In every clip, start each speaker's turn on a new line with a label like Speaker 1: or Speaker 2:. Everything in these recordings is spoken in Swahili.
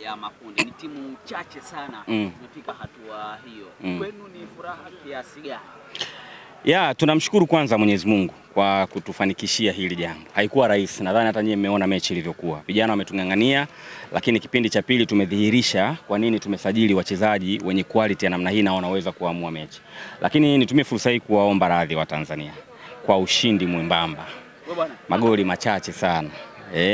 Speaker 1: ya makundi. Ni timu chache sana zimefika hatua hiyo. Kwenu ni furaha kiasi gani?
Speaker 2: Ya, tunamshukuru kwanza Mwenyezi Mungu kwa kutufanikishia hili jambo. Haikuwa rahisi. Nadhani hata nyinyi mmeona mechi ilivyokuwa. Vijana wametungangania, lakini kipindi cha pili tumedhihirisha kwa nini tumesajili wachezaji wenye quality ya namna hii na wanaweza kuamua mechi. Lakini nitumie fursa hii kuwaomba radhi wa Tanzania kwa ushindi mwembamba. Magoli machache sana.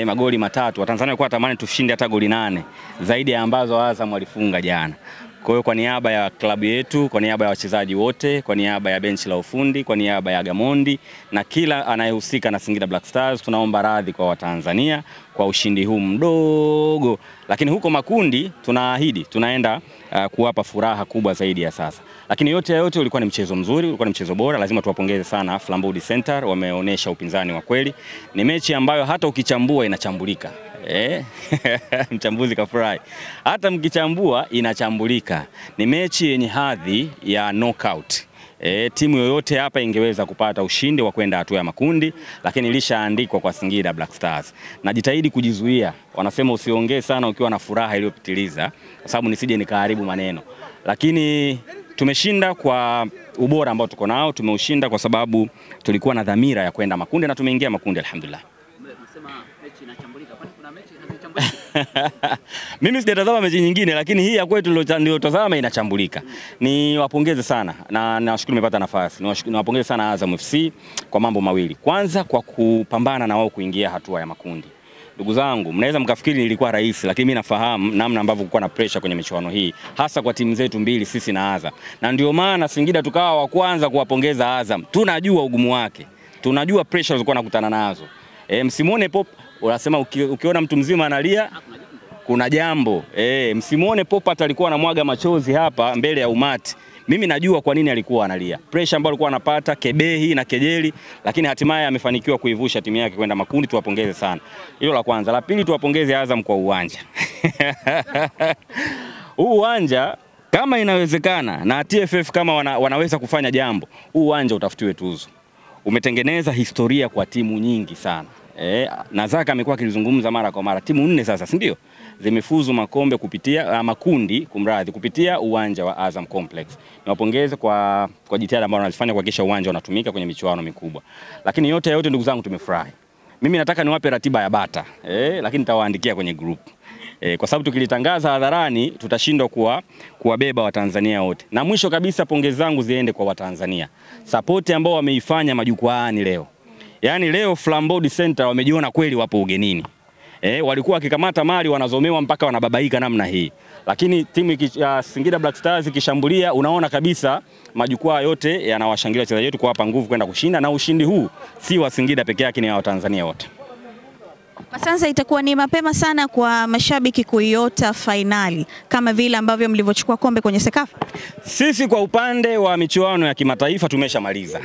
Speaker 2: Magoli matatu. Watanzania walikuwa tamani tushinde hata goli 8 zaidi ya ambazo Azam walifunga jana. Kwa hiyo kwa niaba ya klabu yetu, kwa niaba ya wachezaji wote, kwa niaba ya benchi la ufundi, kwa niaba ya Gamondi na kila anayehusika na Singida Black Stars, tunaomba radhi kwa Watanzania kwa ushindi huu mdogo. Lakini huko makundi tunaahidi tunaenda kuwapa furaha kubwa zaidi ya sasa. Lakini yote ulikuwa ni mchezo mzuri, ulikuwa ni mchezo bora. Lazima tuwapongeze sana Flambeau Center, wameonyesha upinzani wa kweli. Ni mechi ambayo hata ukichambua inachambulika. Mchambuzi kafurahi. Hata mkichambua inachambulika. Ni mechi yenye hadhi ya knockout. Timu yoyote hapa ingeweza kupata ushindi wa kwenda hatua ya makundi, lakini ilishaandikwa kwa Singida Black Stars. Najitahidi kujizuia. Wanasema usiongee sana ukiwa na furaha iliyopitiliza, kwa sababu nisije nikaharibu maneno. Lakini tumeshinda kwa ubora ambao tuko nao, tumeushinda kwa sababu tulikuwa na dhamira ya kwenda makundi na tumeingia makundi alhamdulillah.
Speaker 1: Unasema mechi inachambulika, kwani kuna mechi zinachambulika?
Speaker 2: Mimi sijatazama mechi nyingine, lakini hii ya kwetu niliyotazama inachambulika. Niwapongeze sana na nashukuru nimepata nafasi. Niwapongeze sana Azam FC kwa mambo mawili. Kwanza kwa kupambana na wao kuingia hatua ya makundi. Ndugu zangu, mnaweza mkafikiri nilikuwa rahisi, lakini mimi nafahamu namna ambavyo kulikuwa na pressure kwenye michuano hii, hasa kwa timu zetu mbili, sisi na Azam. Na ndio maana Singida tukawa wa kwanza kuwapongeza Azam. Tunajua ugumu wake. Tunajua pressure zilikuwa nakutana nazo. Msimuone Pop, unasema ukiona mtu mzima analia kuna jambo. Msimuone Pop alikuwa anamwaga machozi hapa mbele ya umati. Mimi najua kwa nini alikuwa analia. Pressure ambayo alikuwa anapata, kebehi na kejeli, lakini hatimaye amefanikiwa kuivusha timu yake kwenda makundi, tuwapongeze sana. Hilo la kwanza. La pili, tuwapongeze Azam kwa uwanja. Huu uwanja kama inawezekana na TFF kama wanaweza kufanya jambo, huu uwanja utafutiwe tuzo. Umetengeneza historia kwa timu nyingi sana. Na Zaka amekuwa akizungumza mara kwa mara, timu 4 sasa, si ndio? Zimefuzu makombe kupitia makundi kupitia uwanja wa Azam Complex. Niwapongeze kwa jitihada ambazo wanazifanya kuhakikisha uwanja unatumika kwenye michuano mikubwa. Lakini yote ndugu zangu tumefurahi. Mimi nataka niwape ratiba ya bata, lakini nitawaandikia kwenye group. Kwa sababu tukilitangaza hadharani tutashindwa kuwabeba Watanzania wote. Na mwisho kabisa pongezi zangu ziende kwa Watanzania. Support ambao wameifanya majukwaani leo. Yaani leo Flambeau Center wamejiona kweli wapo ugenini. Walikuwa wakikamata mali wanazomewa mpaka wanababaika namna hii. Lakini timu ya Singida Black Stars ikishambulia, unaona kabisa majukwaa yote yanawashangilia wachezaji wetu kuwapa nguvu kwenda kushinda, na ushindi huu si wa Singida peke yake, ni wa Watanzania wote.
Speaker 3: Kwa sasa itakuwa ni mapema sana kwa mashabiki kuiota finali kama vile ambavyo mlivyochukua kombe kwenye Sekafa.
Speaker 2: Sisi kwa upande wa michuano ya kimataifa tumeshamaliza.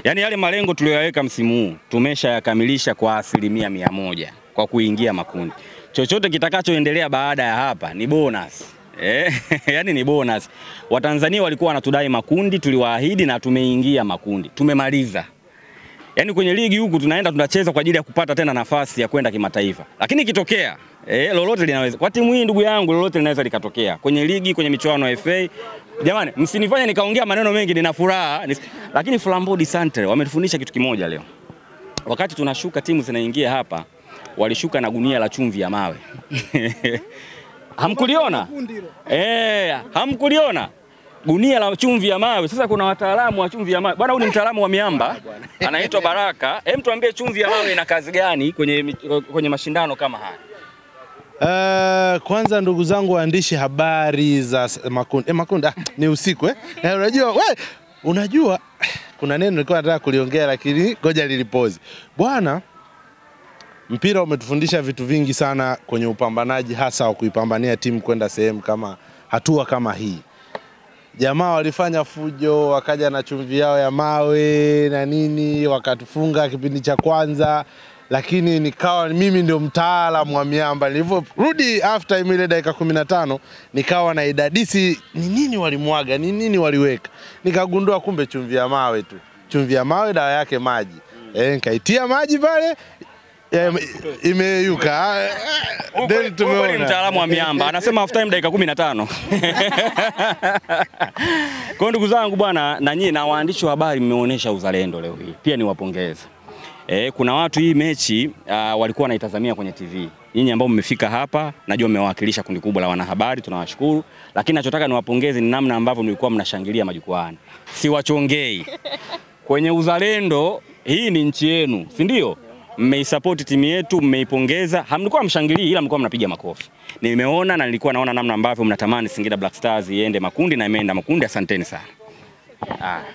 Speaker 2: Yaani yale malengo tuliyoweka msimu huu tumeshayakamilisha kwa 100% kwa kuingia makundi. Chochote kitakachoendelea baada ya hapa ni bonus. Yaani ni bonus. Watanzania walikuwa wanatudai makundi, tuliwaahidi na tumeingia makundi. Tumemaliza. Yaani kwenye ligi huku tunaenda tunacheza kwa ajili ya kupata tena nafasi ya kwenda kimataifa. Lakini ikitokea lolote linaweza. Kwa timu hii ndugu yangu lolote linaweza likatokea. Kwenye ligi, kwenye michuano ya FA. Jamani, msinifanye nikaongea maneno mengi, nina furaha. Lakini Flambeau Center wametufundisha kitu kimoja leo. Wakati tunashuka timu zinaingia hapa, walishuka na gunia la chumvi ya mawe. Hamkuliona? Hamkuliona? Gunia la chumvi ya mawe. Sasa kuna wataalamu wa chumvi ya mawe. Bwana, huyu ni mtaalamu wa miamba, anaitwa Baraka. Tuambie chumvi ya mawe ina kazi gani kwenye mashindano kama haya?
Speaker 4: Kwanza ndugu zangu waandishi habari za makundi. Makundi ni usiku unajua kuna neno nilikuwa nataka kuliongea lakini ngoja lilipozi. Bwana, mpira umetufundisha vitu vingi sana kwenye upambanaji, hasa wa kuipambania timu kwenda sehemu kama hatua kama hii. Jamaa walifanya fujo, wakaja na chumvi yao ya mawe na nini, wakatufunga kipindi cha kwanza, lakini nikawa mimi ndio mtaalamu wa miamba. Niliporudi after ile dakika 15 nikawa na idadisi ni nini walimwaga, ni nini waliweka. Nikagundua kumbe chumvi ya mawe tu. Chumvi ya mawe dawa yake maji. Nikaitia maji pale, imeyuka. Then tumeona
Speaker 2: mtaalamu wa miamba anasema half time dakika 15. Kwa ndugu zangu bwana, na nyinyi na waandishi wa habari mmeonyesha uzalendo leo hii. Pia niwapongeze. Kuna watu hii mechi walikuwa wanaitazamia kwenye TV. Nyinyi ambao mmefika hapa, najua mmewakilisha kundi kubwa la wanahabari, tunawashukuru. Lakini nachotaka niwapongeze ni namna ambavyo mlikuwa mnashangilia majukwaani. Siwachongei. Kwenye uzalendo, hii ni nchi yenu, si ndio? Mmeisupport timu yetu, mmeipongeza. Hamlikuwa mshangilii ila mlikuwa mnapiga makofi. Nimeona na nilikuwa naona namna ambavyo mnatamani Singida Black Stars iende makundi na imeenda makundi. Asanteni sana.